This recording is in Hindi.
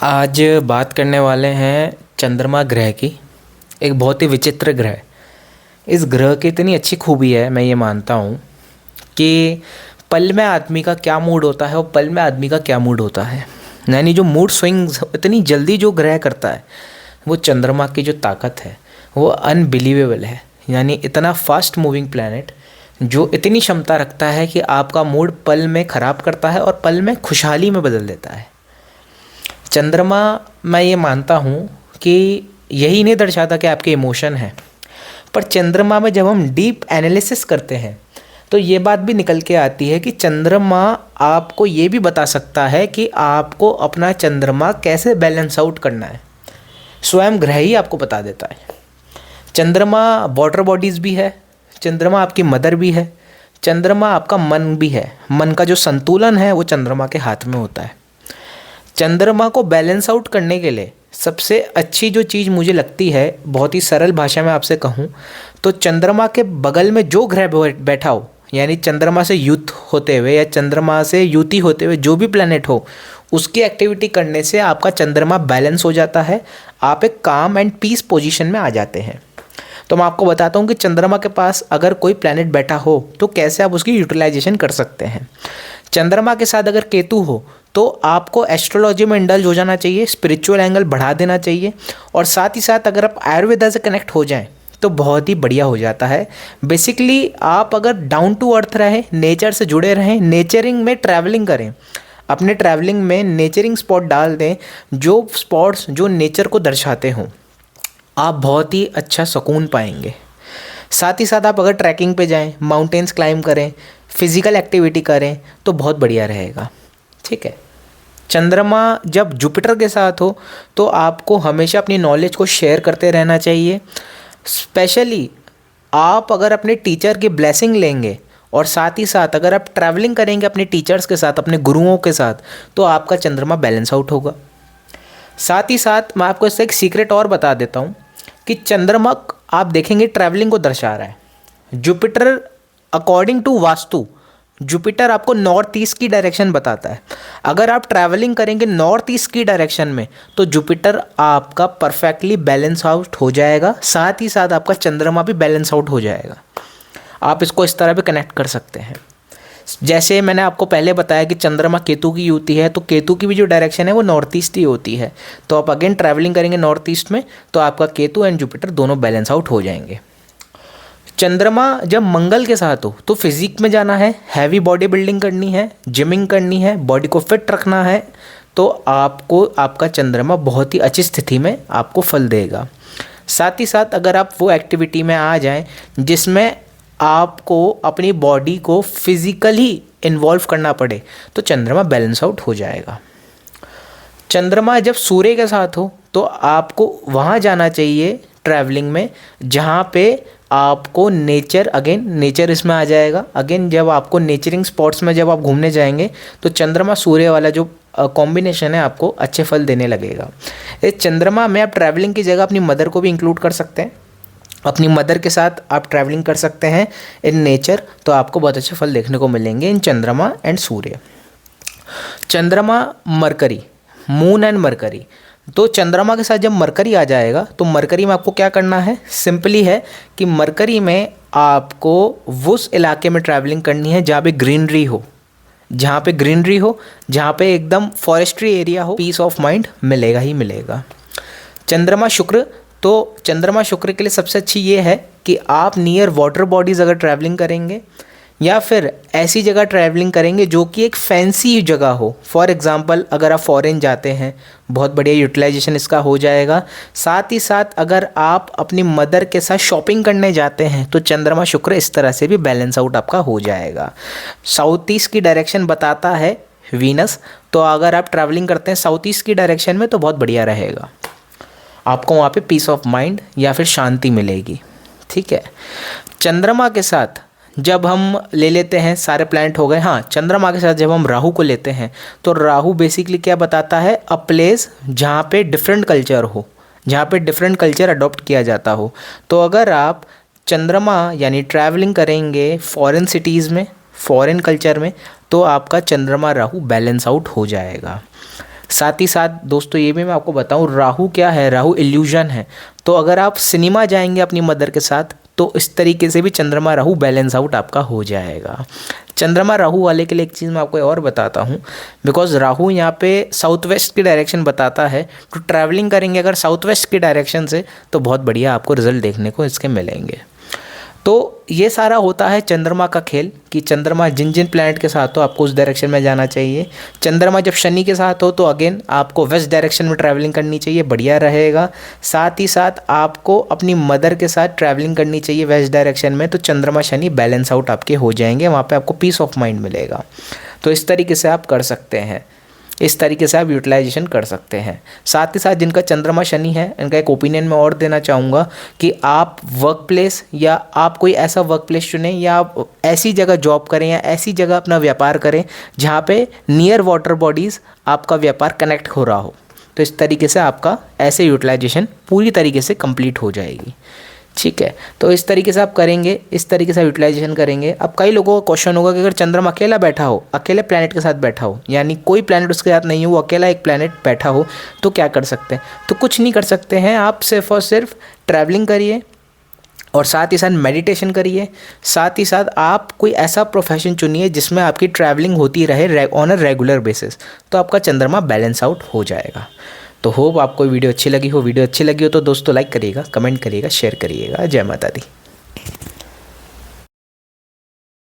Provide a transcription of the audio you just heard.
आज बात करने वाले हैं चंद्रमा ग्रह की। एक बहुत ही विचित्र ग्रह। इस ग्रह की इतनी अच्छी खूबी है, मैं ये मानता हूँ कि पल में आदमी का क्या मूड होता है और पल में आदमी का क्या मूड होता है, यानी जो मूड स्विंग्स इतनी जल्दी जो ग्रह करता है, वो चंद्रमा की जो ताकत है वो अनबिलीवेबल है। यानी इतना फास्ट मूविंग प्लैनेट जो इतनी क्षमता रखता है कि आपका मूड पल में ख़राब करता है और पल में खुशहाली में बदल देता है। चंद्रमा, मैं ये मानता हूँ कि यही नहीं दर्शाता कि आपके इमोशन हैं, पर चंद्रमा में जब हम डीप एनालिसिस करते हैं तो ये बात भी निकल के आती है कि चंद्रमा आपको ये भी बता सकता है कि आपको अपना चंद्रमा कैसे बैलेंस आउट करना है। स्वयं ग्रह ही आपको बता देता है। चंद्रमा वाटर बॉडीज़ भी है, चंद्रमा आपकी मदर भी है, चंद्रमा आपका मन भी है। मन का जो संतुलन है वो चंद्रमा के हाथ में होता है। चंद्रमा को बैलेंस आउट करने के लिए सबसे अच्छी जो चीज़ मुझे लगती है, बहुत ही सरल भाषा में आपसे कहूँ तो चंद्रमा के बगल में जो ग्रह बैठा हो, यानी चंद्रमा से युत होते हुए या चंद्रमा से युति होते हुए जो भी प्लैनेट हो, उसकी एक्टिविटी करने से आपका चंद्रमा बैलेंस हो जाता है। आप एक काम एंड पीस पोजीशन में आ जाते हैं। तो मैं आपको बताता हूँ कि चंद्रमा के पास अगर कोई प्लैनेट बैठा हो तो कैसे आप उसकी यूटिलाइजेशन कर सकते हैं। चंद्रमा के साथ अगर केतु हो तो आपको एस्ट्रोलॉजी में इंडल्ज हो जाना चाहिए, स्पिरिचुअल एंगल बढ़ा देना चाहिए, और साथ ही साथ अगर आप आयुर्वेदा से कनेक्ट हो जाएं तो बहुत ही बढ़िया हो जाता है। बेसिकली आप अगर डाउन टू अर्थ रहें, नेचर से जुड़े रहें, नेचरिंग में ट्रैवलिंग करें, अपने ट्रैवलिंग में नेचरिंग स्पॉट डाल दें, जो स्पॉट्स जो नेचर को दर्शाते हों, आप बहुत ही अच्छा सुकून पाएंगे। साथ ही साथ आप अगर ट्रैकिंग पे जाएं, माउंटेन्स क्लाइंब करें, फिज़िकल एक्टिविटी करें तो बहुत बढ़िया रहेगा। ठीक है। चंद्रमा जब जुपिटर के साथ हो तो आपको हमेशा अपनी नॉलेज को शेयर करते रहना चाहिए। स्पेशली आप अगर अपने टीचर की ब्लेसिंग लेंगे और साथ ही साथ अगर आप ट्रैवलिंग करेंगे अपने टीचर्स के साथ, अपने गुरुओं के साथ, तो आपका चंद्रमा बैलेंस आउट होगा। साथ ही साथ मैं आपको इससे एक सीक्रेट और बता देता हूँ कि चंद्रमा आप देखेंगे ट्रैवलिंग को दर्शा रहा है। Jupiter according to vastu, Jupiter आपको नॉर्थ ईस्ट की डायरेक्शन बताता है। अगर आप ट्रैवलिंग करेंगे नॉर्थ ईस्ट की डायरेक्शन में तो जुपिटर आपका परफेक्टली बैलेंस आउट हो जाएगा, साथ ही साथ आपका चंद्रमा भी बैलेंस आउट हो जाएगा। आप इसको इस तरह भी कनेक्ट कर सकते हैं। जैसे मैंने आपको पहले बताया कि चंद्रमा केतु की युति है, तो केतु की भी जो डायरेक्शन है वो नॉर्थ ईस्ट ही होती है। तो आप अगेन ट्रैवलिंग करेंगे नॉर्थ ईस्ट में तो आपका केतु एंड जुपिटर दोनों बैलेंस आउट हो जाएंगे। चंद्रमा जब मंगल के साथ हो तो फिजिक में जाना है, हैवी बॉडी बिल्डिंग करनी है, जिमिंग करनी है, बॉडी को फिट रखना है, तो आपको आपका चंद्रमा बहुत ही अच्छी स्थिति में आपको फल देगा। साथ ही साथ अगर आप वो एक्टिविटी में आ जाएं जिसमें आपको अपनी बॉडी को फिजिकली इन्वॉल्व करना पड़े तो चंद्रमा बैलेंस आउट हो जाएगा। चंद्रमा जब सूर्य के साथ हो तो आपको वहाँ जाना चाहिए ट्रैवलिंग में जहाँ पे आपको नेचर, अगेन नेचर इसमें आ जाएगा। अगेन जब आपको नेचरिंग स्पॉट्स में जब आप घूमने जाएंगे तो चंद्रमा सूर्य वाला जो कॉम्बिनेशन है आपको अच्छे फल देने लगेगा। इस चंद्रमा में आप ट्रैवलिंग की जगह अपनी मदर को भी इंक्लूड कर सकते हैं। अपनी मदर के साथ आप ट्रैवलिंग कर सकते हैं इन नेचर, तो आपको बहुत अच्छे फल देखने को मिलेंगे इन चंद्रमा एंड सूर्य। चंद्रमा मरकरी, मून एंड मरकरी, तो चंद्रमा के साथ जब मरकरी आ जाएगा तो मरकरी में आपको क्या करना है, सिंपली है कि मरकरी में आपको उस इलाके में ट्रैवलिंग करनी है जहाँ पे ग्रीनरी हो, जहाँ पे ग्रीनरी हो, जहाँ पे एकदम फॉरेस्ट्री एरिया हो, पीस ऑफ माइंड मिलेगा ही मिलेगा। चंद्रमा शुक्र, तो चंद्रमा शुक्र के लिए सबसे अच्छी ये है कि आप नियर वाटर बॉडीज़ अगर ट्रैवलिंग करेंगे या फिर ऐसी जगह ट्रैवलिंग करेंगे जो कि एक फैंसी जगह हो। फॉर एग्जांपल अगर आप फॉरेन जाते हैं, बहुत बढ़िया यूटिलाइजेशन इसका हो जाएगा। साथ ही साथ अगर आप अपनी मदर के साथ शॉपिंग करने जाते हैं तो चंद्रमा शुक्र इस तरह से भी बैलेंस आउट आपका हो जाएगा। साउथ ईस्ट की डायरेक्शन बताता है वीनस, तो अगर आप ट्रैवलिंग करते हैं साउथ ईस्ट की डायरेक्शन में तो बहुत बढ़िया रहेगा, आपको वहाँ पे पीस ऑफ माइंड या फिर शांति मिलेगी। ठीक है। चंद्रमा के साथ जब हम ले लेते हैं, सारे प्लैनेट हो गए, हाँ, चंद्रमा के साथ जब हम राहु को लेते हैं तो राहु बेसिकली क्या बताता है, अ प्लेस जहाँ पे डिफरेंट कल्चर हो, जहाँ पे डिफरेंट कल्चर अडॉप्ट किया जाता हो। तो अगर आप चंद्रमा यानी ट्रैवलिंग करेंगे फॉरेन सिटीज़ में, फॉरेन कल्चर में, तो आपका चंद्रमा राहु बैलेंस आउट हो जाएगा। साथ ही साथ दोस्तों ये भी मैं आपको बताऊं, राहु क्या है, राहु इल्यूजन है। तो अगर आप सिनेमा जाएंगे अपनी मदर के साथ तो इस तरीके से भी चंद्रमा राहु बैलेंस आउट आपका हो जाएगा। चंद्रमा राहु वाले के लिए एक चीज़ मैं आपको और बताता हूँ, बिकॉज राहु यहाँ पे साउथ वेस्ट की डायरेक्शन बताता है, तो ट्रैवलिंग करेंगे अगर साउथ वेस्ट की डायरेक्शन से तो बहुत बढ़िया आपको रिजल्ट देखने को इसके मिलेंगे। तो ये सारा होता है चंद्रमा का खेल कि चंद्रमा जिन जिन प्लैनेट के साथ हो आपको उस डायरेक्शन में जाना चाहिए। चंद्रमा जब शनि के साथ हो तो अगेन आपको वेस्ट डायरेक्शन में ट्रैवलिंग करनी चाहिए, बढ़िया रहेगा। साथ ही साथ आपको अपनी मदर के साथ ट्रैवलिंग करनी चाहिए वेस्ट डायरेक्शन में, तो चंद्रमा शनि बैलेंस आउट आपके हो जाएंगे, वहाँ पे आपको पीस ऑफ माइंड मिलेगा। तो इस तरीके से आप कर सकते हैं, इस तरीके से आप यूटिलाइजेशन कर सकते हैं। साथ ही साथ जिनका चंद्रमा शनि है इनका एक ओपिनियन मैं और देना चाहूँगा कि आप वर्क प्लेस या आप कोई ऐसा वर्क प्लेस चुनें या आप ऐसी जगह जॉब करें या ऐसी जगह अपना व्यापार करें जहाँ पे नियर वाटर बॉडीज़ आपका व्यापार कनेक्ट हो रहा हो। तो इस तरीके से आपका ऐसे यूटिलाइजेशन पूरी तरीके से कंप्लीट हो जाएगी। ठीक है, तो इस तरीके से आप करेंगे, इस तरीके से यूटिलाइजेशन करेंगे। अब कई लोगों का क्वेश्चन होगा कि अगर चंद्रमा अकेला बैठा हो, अकेले प्लैनेट के साथ बैठा हो, यानी कोई प्लैनेट उसके साथ नहीं हो, वो अकेला एक प्लैनेट बैठा हो, तो क्या कर सकते हैं? तो कुछ नहीं कर सकते हैं, आप सिर्फ और सिर्फ ट्रैवलिंग करिए और साथ ही साथ मेडिटेशन करिए। साथ ही साथ आप कोई ऐसा प्रोफेशन चुनिए जिसमें आपकी ट्रैवलिंग होती रहे ऑन अ रेगुलर बेसिस, तो आपका चंद्रमा बैलेंस आउट हो जाएगा। तो होप आपको वीडियो अच्छी लगी हो। वीडियो अच्छी लगी हो तो दोस्तों लाइक करिएगा, कमेंट करिएगा, शेयर करिएगा। जय माता दी।